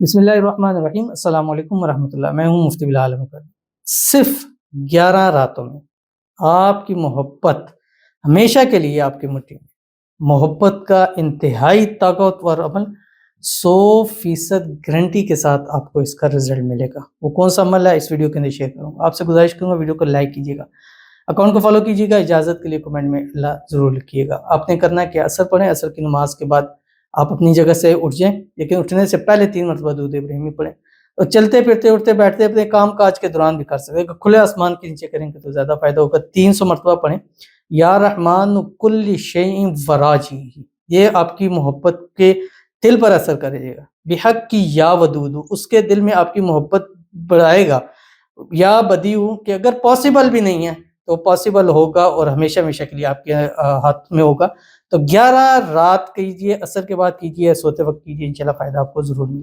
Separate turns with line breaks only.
बिस्मिल्लाहिर्रहमानिर्रहीम अस्सलाम वालेकुम वरहमतुल्लाह। मैं हूँ मुफ्ती बिलाल अहमद। सिर्फ 11 रातों में आपकी मोहब्बत हमेशा के लिए आपकी मुट्ठी में। मोहब्बत का इंतहाई ताकतवर अमल 100% गारंटी के साथ आपको इसका रिजल्ट मिलेगा। वो कौन सा अमल है, इस वीडियो के अंदर शेयर करूँगा। आपसे गुजारिश करूँगा वीडियो को लाइक कीजिएगा, अकाउंट को फॉलो कीजिएगा, इजाज़त के लिए कमेंट में अल्लाह ज़रूर लिखिएगा। आपने करना है कि असर पढ़ें, असर की नमाज के बाद आप अपनी जगह से उठ जाएं, लेकिन उठने से पहले 3 मरतबा दूध इब्राहिमी पढ़ें। और चलते फिरते उठते बैठते अपने काम काज के दौरान भी कर सकते हैं। खुले आसमान के नीचे करेंगे तो ज़्यादा फायदा होगा। 300 मरतबा पढ़ें, या रहमान कुल्ली शैइन वराजी। ये आपकी मोहब्बत के दिल पर असर करेगा। बेहक की या वदूदू, उसके दिल में आपकी मोहब्बत बढ़ाएगा। या बदीऊ कि अगर पॉसिबल भी नहीं है तो पॉसिबल होगा और हमेशा हमेशा के लिए आपके हाथ में होगा। तो 11 रात कीजिए, असर के बाद कीजिए, सोते वक्त कीजिए, इंशाल्लाह फ़ायदा आपको ज़रूर मिलेगा।